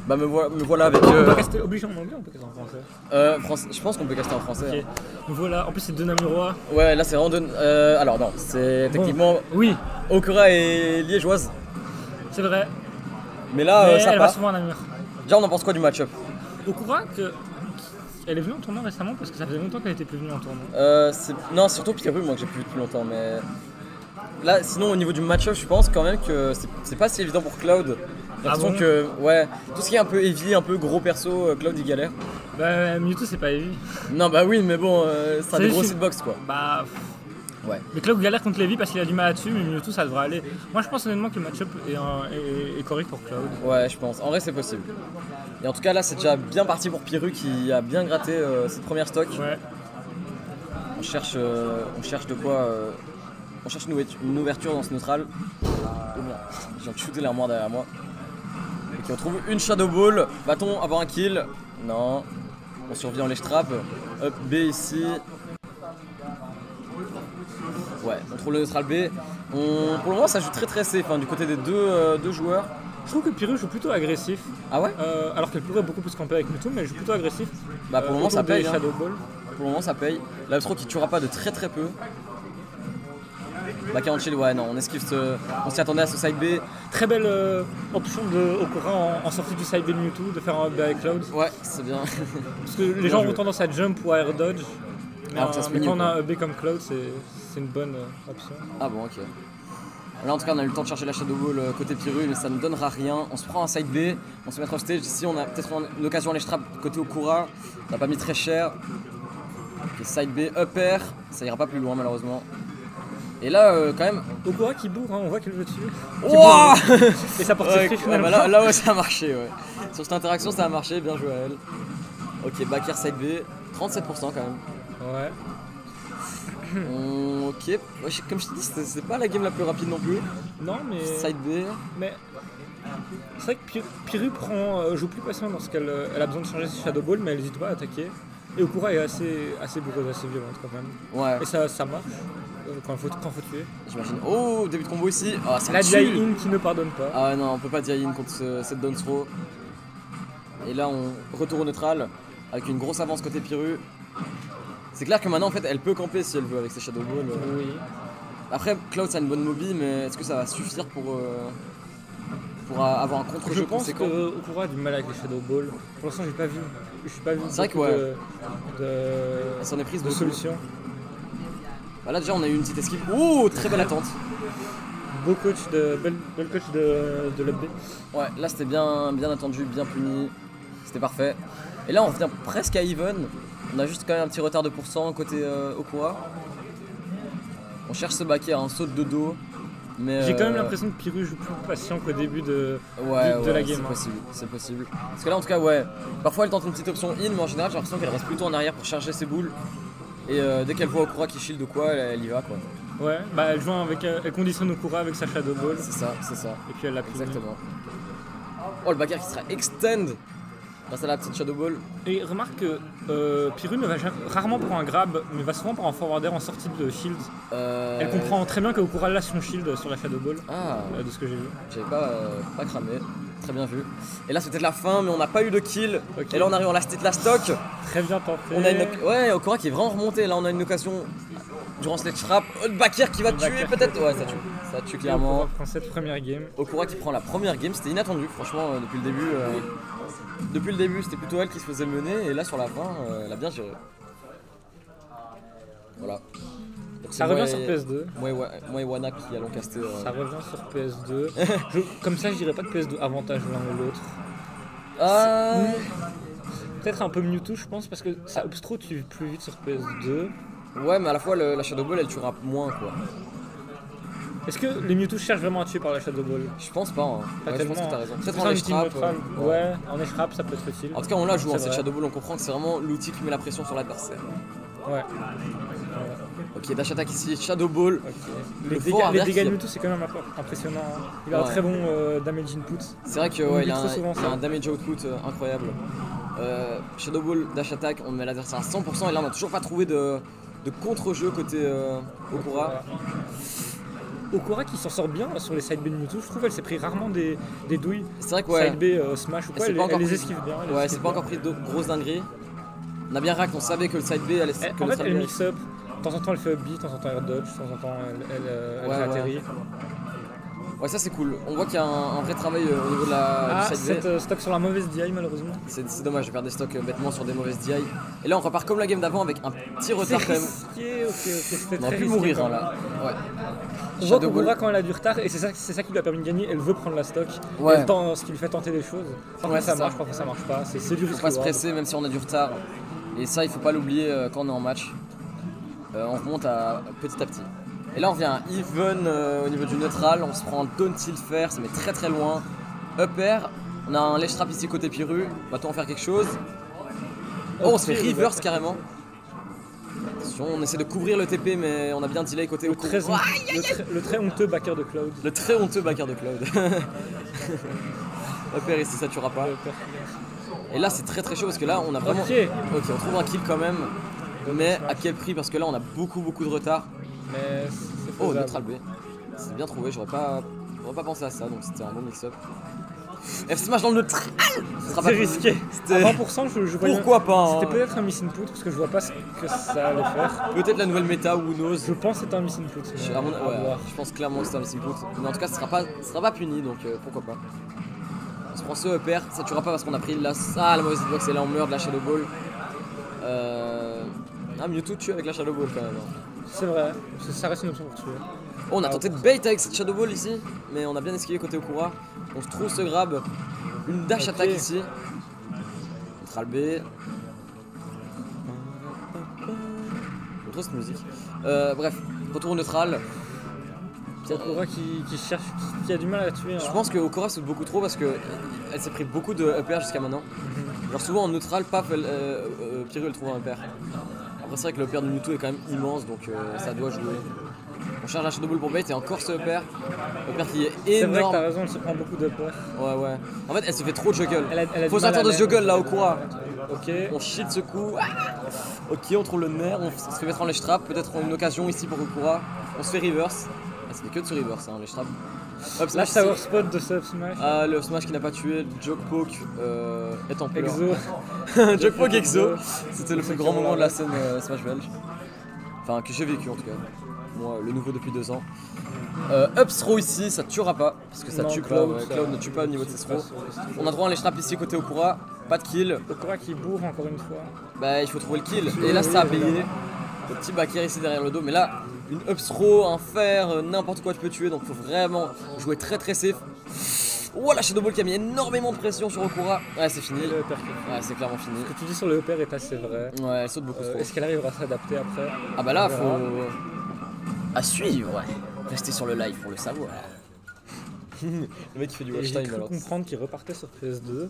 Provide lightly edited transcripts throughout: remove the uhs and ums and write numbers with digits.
Bah me voilà avec... On peut caster obligé en anglais ou on peut caster en français? Je pense qu'on peut caster en français. Ok. Hein. Me voilà, en plus c'est deux Namurois. Ouais, là c'est vraiment deux... alors non, c'est techniquement Oui, Okura et Liégeoise. c'est vrai. Mais là, Mais ça elle va passe. souvent à Namur. Déjà, on en pense quoi du match-up? Okura, elle est venue en tournoi récemment parce que ça faisait longtemps qu'elle était plus venue en tournoi. Non, surtout Piru, moi que j'ai plus vu depuis longtemps, mais... Là, sinon, au niveau du match-up, je pense quand même que c'est pas si évident pour Cloud. J'ai l'impression que, ouais, tout ce qui est un peu heavy, un peu gros perso, Cloud il galère. Bah, Mewtwo c'est pas heavy. Non, bah oui, mais bon, c'est un des gros juste- hitbox quoi. Bah. Ouais. Mais Cloud galère contre Levi parce qu'il a du mal là-dessus, mais Mewtwo ça devrait aller. Moi je pense honnêtement que le match-up est correct pour Cloud. Ouais, je pense. En vrai, c'est possible. Et en tout cas, là, c'est déjà bien parti pour Piru qui a bien gratté cette première stock. Ouais. On cherche de quoi. On cherche une ouverture dans ce neutral. Oh merde, je viens de shooter l'armoire derrière moi. Ok, on trouve une Shadow Ball. Va-t-on avoir un kill? Non. On survit en lèche trap. Up B ici. Ouais, on trouve le neutral B. Pour le moment, ça joue très safe hein, du côté des deux joueurs. Je trouve que Piru joue plutôt agressif. Ah ouais? Alors qu'elle pourrait beaucoup plus camper avec Mewtwo, mais elle joue plutôt agressif. Bah pour le moment, ça autour des paye. Hein. Shadow Ball. Pour le moment, ça paye. L'Abstro qui tuera pas de très peu. Bah 40 shield, ouais, non, on esquive on s'y attendait à ce side B. Très belle option de Okura en sortie du side B de Mewtwo de faire un B avec Cloud. Ouais, c'est bien. Parce que les gens ont tendance à jump ou à air dodge. Mais, Alors que ça se mais finit, quand on a quoi. un B comme Cloud, c'est une bonne option. Ah bon, ok. Là, en tout cas, on a eu le temps de chercher la Shadow Ball côté Piru, mais ça ne donnera rien. On se prend un side B, on se met off stage. Ici, on a peut-être une occasion à les trap côté Okura. On n'a pas mis très cher. Ok, side B, upper. Ça ira pas plus loin, malheureusement. Et là, quand même. Okura qui bourre, hein, on voit qu'elle veut tuer. Wouah Et ça porte ouais, free finalement. bah là, ouais, ça a marché, ouais. Sur cette interaction, ça a marché, bien joué à elle. Ok, back air side B, 37% quand même. Ouais. Ok, ouais, comme je te dis, c'est pas la game la plus rapide non plus. Non, mais. Side B. Mais. C'est vrai que Piru joue plus patient parce qu'elle elle a besoin de changer ses Shadow Ball, mais elle n'hésite pas à attaquer. Et Okura est assez bourreuse, assez violente quand même. Ouais, Et ça marche quand faut tuer. j'imagine. Oh, début de combo ici. Oh, ça La tue. Jai-In qui ne pardonne pas. Ah non, on peut pas Jai-In contre cette down throw. Et là, on retourne au neutral avec une grosse avance côté Piru. C'est clair que maintenant, en fait, elle peut camper si elle veut avec ses Shadow Ball. Oui. Après, Cloud, ça a une bonne mobi, mais est-ce que ça va suffire pour avoir un Je contre-jeu pense conséquent? que Okura a du mal avec les Shadow Ball. Pour l'instant, je suis pas vu C'est vrai que beaucoup ouais. de Elle s'en est prise de beaucoup. solutions. Bah là, déjà, on a eu une petite esquive. Oh, très belle attente. Bel coach de l'UB. Ouais, là, c'était bien attendu, bien puni. C'était parfait. Et là, on revient presque à even. On a juste quand même un petit retard de pourcent côté Okura. On cherche ce baquet à un saut de dos. Mais J'ai quand même l'impression que Piru joue plus patient qu'au début de la game. C'est possible. Parce que là, en tout cas, ouais. Parfois, elle tente une petite option in, mais en général, j'ai l'impression qu'elle reste plutôt en arrière pour charger ses boules. Et dès qu'elle voit Okura qui shield ou quoi, elle y va quoi. Ouais, bah elle conditionne Okura avec sa Shadow Ball. C'est ça. Et puis elle l'a puni. Exactement. Oh, le bagarre qui sera extend grâce à la petite Shadow Ball. Et remarque que Piru ne va rarement pour un grab, mais va souvent pour un forwarder en sortie de shield. Elle comprend très bien que Okura lâche son shield sur la Shadow Ball, Ah, de ce que j'ai vu. j'avais pas cramé. Très bien vu. Et là, c'était la fin, mais on n'a pas eu de kill. Ok. Et là, on arrive en last hit la stock. Très bien tenté. On a ouais, Okura qui est vraiment remonté. Là, on a une occasion durant Sledge Trap. Oh, le backer qui va Le tuer backer peut-être. qui- Ouais, ça tue. Ça tue clairement. Okura prend cette première game. Okura qui prend la première game, c'était inattendu franchement depuis le début. Depuis le début, c'était plutôt elle qui se faisait mener et là sur la fin, elle a bien géré. Voilà. Donc, Ça c'est revient moi sur et- PS2. Moi et Wana qui allons caster. Ça revient sur PS2. Comme ça, je dirais pas que PS2 avantage l'un ou l'autre. Ah, Peut-être un peu Mewtwo, je pense, parce que ça obstro tue plus vite sur PS2. ouais, mais à la fois la Shadow Ball elle tuera moins quoi. Est-ce que les Mewtwo cherchent vraiment à tuer par la Shadow Ball? Je pense pas. Hein. Pas Ouais, je pense tellement. que t'as raison. C'est Peut-être un en ultime trap. neutral. Ouais, en échrap, ça peut être utile. En tout cas, on la joue C'est cette vrai. Shadow Ball, on comprend que c'est vraiment l'outil qui met la pression sur l'adversaire. Ouais. Ok, dash attack ici, Shadow Ball. Ok. Le Les fort dégâts, arrière les dégâts qui- de Mewtwo, c'est quand même impressionnant. Hein. Il a un Ouais. très bon damage input. C'est vrai que On ouais, oublie il a trop souvent ça. un damage output incroyable. Shadow Ball, dash attack, on met l'adversaire à 100% et là on n'a toujours pas trouvé de contre-jeu côté Okura. Okura qui s'en sort bien là, sur les side B de Mewtwo, je trouve elle s'est pris rarement des douilles. C'est vrai que ouais. Side B, Smash ou quoi, elle les esquive bien. Ouais, c'est pas encore pris de grosses dingueries. On a bien rack, on savait que le side B elle est. En fait, elle mix up. De temps en temps elle fait up B, de temps en temps elle dodge, de temps en temps elle atterrit. Ouais, ça c'est cool. On voit qu'il y a un vrai travail au niveau de du side B. Cette stock sur la mauvaise DI malheureusement. C'est dommage de faire des stocks bêtement sur des mauvaises DI. Et là on repart comme la game d'avant avec un petit retard quand même. C'était on aurait pu mourir hein, là. Ouais. On voit qu'Okura quand elle a du retard et c'est ça qui lui a permis de gagner, elle veut prendre la stock. Ouais. Ce qui lui fait tenter des choses. Parfois ça marche, parfois ça marche pas. C'est du risque. Faut pas se presser même si on a du retard. Et ça il faut pas l'oublier quand on est en match. On remonte petit à petit. Et là on vient à even au niveau du neutral, on se prend un down tilt fair, ça met très très loin. Up air, on a un ledge trap ici côté Piru, va-t-on en faire quelque chose? Oh on se fait reverse carrément. Attention, on essaie de couvrir le TP mais on a bien delay côté Okura. Le très honteux backer de Cloud. Le très honteux backer de Cloud. Up air ici ça tuera pas. Et là c'est très très chaud parce que là on a vraiment... Ok, on trouve un kill quand même. Mais à quel prix? Parce que là on a beaucoup de retard. Mais c'est oh, neutral B. C'est bien trouvé, j'aurais pas pensé à ça, donc c'était un bon mix-up. F smash dans le neutral. C'est risqué. À 20% je voyais... Pourquoi pas hein. C'était peut-être un miss input parce que je vois pas ce que ça allait faire. Peut-être la nouvelle méta ou knows. Je pense que c'était un miss input. Je pense clairement que c'était un miss input. Mais en tout cas, ce sera pas puni, donc pourquoi pas. On se prend ce upper, ça tuera pas parce qu'on a pris la mauvaise hitbox et là on meurt de la Shadow Ball. Mewtwo tue avec la Shadow Ball quand même. C'est vrai, ça reste une option pour tuer. Oh, on a tenté de bait avec cette Shadow Ball ici, mais on a bien esquivé côté Okura. On se trouve ce grab, une dash attack ici. Neutral B. On trouve cette musique. Bref, retour au neutral. Okura qui cherche, qui a du mal à la tuer. Je pense que Okura saute beaucoup trop parce qu'elle s'est pris beaucoup de up air jusqu'à maintenant. Genre souvent en neutral, paf, Piru elle trouve un up air. Après c'est vrai que le upper de Mewtwo est quand même immense donc ça doit jouer. On charge la Shadow Ball pour bait et encore ce upper. Upper qui est énorme. C'est vrai que t'as raison, elle se prend beaucoup d'upper. Ouais. En fait elle se fait trop de juggle. Faut sortir de ce juggle là Okura. Ok. On shield ce coup. Ok, on trouve le nerf, on se fait mettre en ledge trap. Peut-être une occasion ici pour Okura. On se fait reverse. Ça fait que de se reverse hein, ledge trap. Hop, smash tower spot de ce smash. Le smash qui n'a pas tué, Joke Poke est en pleurs. Exo. Joke Poke Exo. C'était le plus grand moment de la scène Smash belge. Enfin que j'ai vécu en tout cas. Moi le nouveau depuis 2 ans. Up throw ici, ça tuera pas. Parce que ça tue pas. Cloud ne tue pas au niveau de ses throws. On a droit à un ledge trap ici côté Okura. Pas de kill. Okura qui bourre encore une fois. Bah il faut trouver le kill. Et là ça a payé. Le petit back air ici derrière le dos. Mais là une up throw, un fer, n'importe quoi tu peux tuer. Donc faut vraiment jouer très safe. Oh la Shadow Ball qui a mis énormément de pression sur Okura. Ouais c'est fini. Ouais c'est clairement fini. Ce que tu dis sur le upper est assez vrai. Ouais elle saute beaucoup trop. Est-ce qu'elle arrivera à s'adapter après? Ah bah là faut... À suivre ouais. Restez sur le live pour le savoir. Le mec qui fait du watch time alors. J'ai cru comprendre qu'il repartait sur PS2.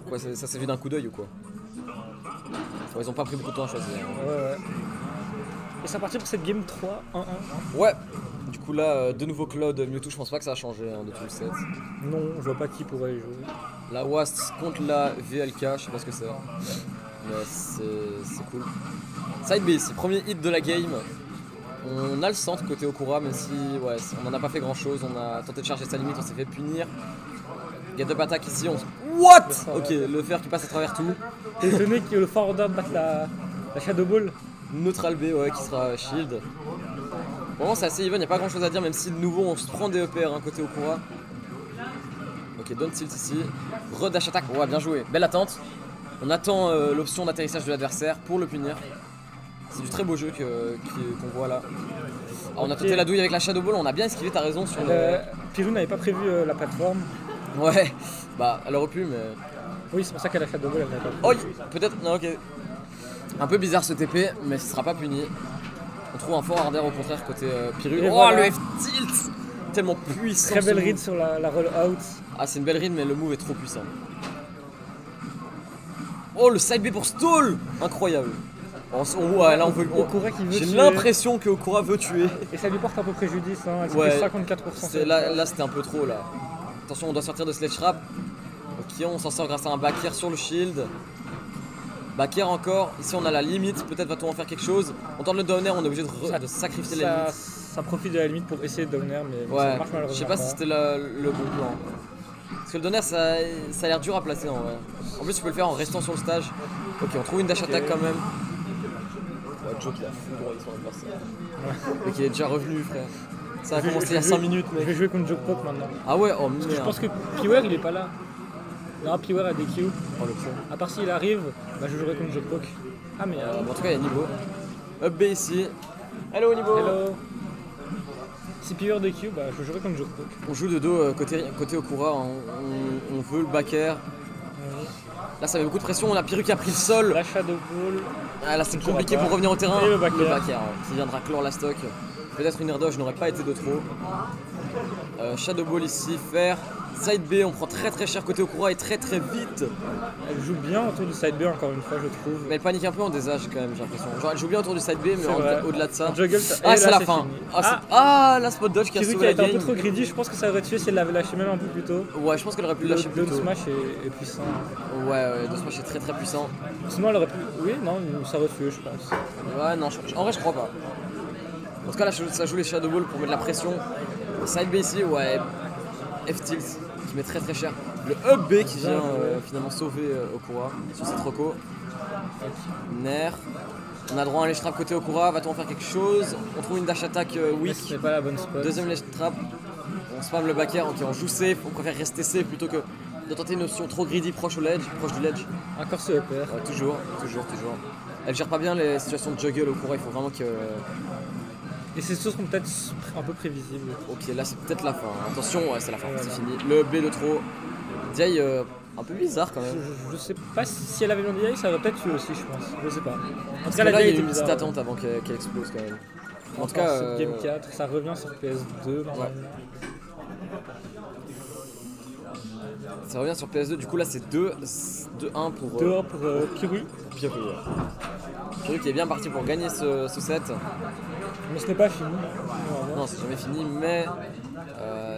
Quoi ça s'est vu d'un coup d'œil ou quoi? Ils ont pas pris beaucoup de temps à choisir. Ouais. Et c'est parti pour cette game 3, 1-1. Ouais. Du coup là, de nouveau Cloud, Mewtwo, je pense pas que ça a changé hein, de tout le set. Non, je vois pas qui pourrait y jouer. La Wast contre la VLK, je sais pas ce que c'est. Mais c'est cool. Side B, c'est premier hit de la game. On a le centre côté Okura, même si on en a pas fait grand chose. On a tenté de charger sa limite, on s'est fait punir. Get up attack ici, What? Ok, le fer qui passe à travers tout. T'es étonné que le forwarder batte la Shadow Ball? Neutral B, ouais, qui sera shield. Pour le moment, c'est assez even, y a pas grand chose à dire, même si de nouveau on se prend des EPR côté Okura. Ok, down tilt ici. Redash attack, ouais, bien joué. Belle attente. On attend l'option d'atterrissage de l'adversaire pour le punir. C'est du très beau jeu qu'on voit là. Alors, on a tenté la douille avec la Shadow Ball, on a bien esquivé, t'as raison sur le... Piru n'avait pas prévu la plateforme. Ouais, bah elle aurait pu mais... Oui, c'est pour ça qu'elle a Shadow Ball, elle n'avait pas prévu. Oh, peut-être, non ok. Un peu bizarre ce TP, mais ce sera pas puni. On trouve un fort harder au contraire côté Piru. Oh voilà. Le F-tilt tellement puissant. Très belle read sur la roll out. Ah c'est une belle read mais le move est trop puissant. Oh le side B pour stall. Incroyable. Ouais, là on veut. J'ai l'impression que Okura veut tuer. Et ça lui porte un peu préjudice, hein. Elle s'est fait 54%. Là c'était un peu trop là. Attention, on doit sortir de Sledge Trap. Ok, on s'en sort grâce à un back air sur le shield. Back air encore. Ici on a la limite, peut-être va-t-on en faire quelque chose. On tente le down air, on est obligé de sacrifier la limite. ça profite de la limite pour essayer de down air, mais ça Ouais, marche malheureusement. je sais pas si c'était le bon plan. Parce que le donner, ça a l'air dur à placer en vrai. En plus, tu peux le faire en restant sur le stage. Ok, on trouve une dash attack quand même. Ouais, Joe qui a full droit sur l'adversaire. Ok, il est déjà revenu, frère. Ça a commencé il y a 5 minutes, Je vais mec. jouer contre Jokepok maintenant. Ah ouais, oh Je merde. pense que Piwer il est pas là. Non, Piwer a des Q. Oh le con. À part s'il arrive, bah, je jouerai contre Jokepok. Ah, mais. Bon, en tout cas, il y a niveau. Up B ici. Hello, niveau. Hello. Si Piwer de Q, bah, je jouerai contre Jokepok. On joue de dos côté Okura. On veut le back air. Là, ça met beaucoup de pression. On a Piru qui a pris le sol. La Shadow Ball. Ah, là, c'est compliqué pour revenir au terrain. Et le back air. Ouais, qui viendra clore la stock. Peut-être une air dodge n'aurait pas été de trop. Shadow Ball ici, faire. Side B, on prend très cher côté Okura et très vite. Elle joue bien autour du side B encore une fois, je trouve. Mais elle panique un peu en désage quand même, j'ai l'impression. Genre, elle joue bien autour du side B, mais C'est vrai. au-delà de ça. En juggle, Ah, et c'est là, la c'est fin. fini. La spot dodge qui a Piru sauvé qui a la été un peu game. trop greedy, je pense que ça aurait tué si elle l'avait lâché même un peu plus tôt. Ouais, je pense qu'elle aurait pu le Le lâcher plus down tôt. smash est puissant. Ouais, Down Smash est très puissant. Sinon elle aurait pu. Oui, non, ça aurait tué, je pense. Ouais, non, en vrai, je crois pas. En tout cas, là, ça joue les Shadow Ball pour mettre la pression. Side B ici, ouais. F-Tilt qui met très cher. Le Up B qui vient finalement sauver Okura sur cette reco. Nair. On a droit à un ledge trap côté Okura. Va-t-on en faire quelque chose? On trouve une dash attack Mais weak. ce n'est pas la bonne spot. Deuxième ledge trap. On spam le back air. Ok, on joue safe. On préfère rester safe plutôt que de tenter une option trop greedy proche du ledge. Encore ce upper. Ouais, toujours. Elle gère pas bien les situations de juggle Okura. Il faut vraiment que. Et ces choses sont peut-être un peu prévisibles. Ok, là c'est peut-être la fin. Attention, ouais, c'est la fin, Voilà. c'est fini. Le B de trop. Diaye, un peu bizarre quand même. Je sais pas si elle avait bien DI, ça aurait peut-être tué aussi, je pense. Je sais pas. En tout Parce cas, que la là, il y a DI une était petite bizarre. attente avant qu'elle explose quand même. En tout Encore cas, cette Game 4, ça revient sur PS2 normalement. ça revient sur PS2. Du coup, là c'est 2-1 pour Dehors pour Piru. Piru. Piru qui est bien parti pour gagner ce set. Mais ce n'est pas fini. Non, c'est jamais fini, mais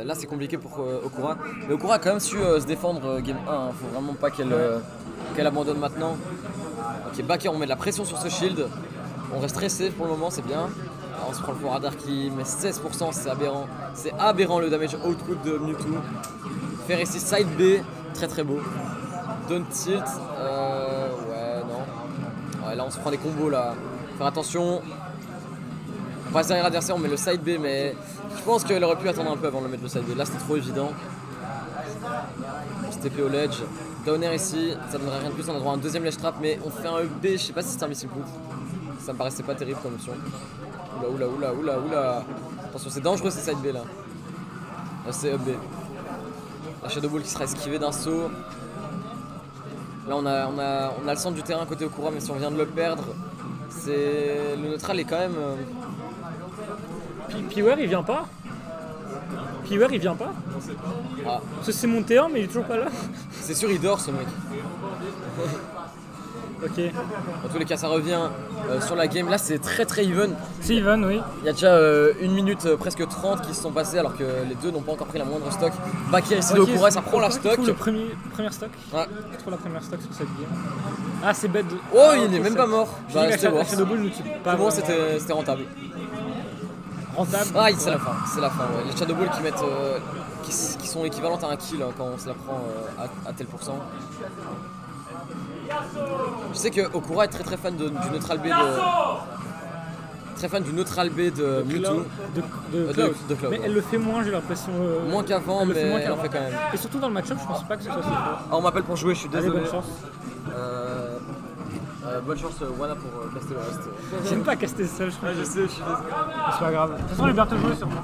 là c'est compliqué pour Okura. Mais Okura a quand même su se défendre game 1. Hein. Faut vraiment pas qu'elle abandonne maintenant. Ok, back air, on met de la pression sur ce shield. On reste très safe pour le moment, c'est bien. Alors, on se prend le fort radar qui met 16%, c'est aberrant. C'est aberrant le damage output de Mewtwo. Faire ici side B, très beau. Don't tilt, ouais, non. Ouais, là on se prend des combos là. Faire attention. On passe derrière l'adversaire, on met le side B, mais je pense qu'elle aurait pu attendre un peu avant de le mettre le side B. Là c'était trop évident. On se TP au ledge. Down air ici, ça donnerait rien de plus, on a droit à un deuxième ledge trap, mais on fait un B, je sais pas si c'est un missile put. Ça me paraissait pas terrible comme option. Oula. Attention, c'est dangereux ces side B là. Là c'est up B. La Shadow Ball qui sera esquivée d'un saut. Là on a le centre du terrain côté Okura, mais si on vient de le perdre, le neutral est quand même. Piwer il vient pas. Piwer il vient pas. Ah, Parce que c'est mon T1 mais il est toujours pas là. c'est sûr il dort ce mec. Ok. Dans tous les cas ça revient sur la game. Là c'est très even. C'est Ivan, oui. Il y a déjà 1 minute presque 30 qui se sont passés alors que les deux n'ont pas encore pris la moindre stock. Back air ici de Okura, ça prend la stock. Le premier stock. Ouais. Je trouve la première stock sur cette game. Ah c'est bête de. Oh, il n'est même pas mort. Je Bah, dis c'était que la worse. Shadow Ball ne tue pas. Pour moi vraiment. c'était rentable. Rentable. Ah, c'est la fin, ouais. Les Shadow Ball qui mettent, qui sont équivalentes à un kill hein, quand on se la prend à tel pourcent. Je sais que Okura est très fan du neutral B de. Très fan du neutral B de Mewtwo. De Cloud. de Cloud, Mais ouais. elle le fait moins, j'ai l'impression. Moins qu'avant, elle le mais fait moins elle en qu'avant. fait quand même. Et surtout dans le match-up, je pense pas que ce soit si fort. Ah, on m'appelle pour jouer, je suis Allez, désolé. bonne chance. Bonne chance, Wana, pour caster le reste. J'aime pas caster seul, je crois. Ouais, je sais, je suis désolé. C'est pas grave. De toute façon, elle est bientôt jouée sûrement.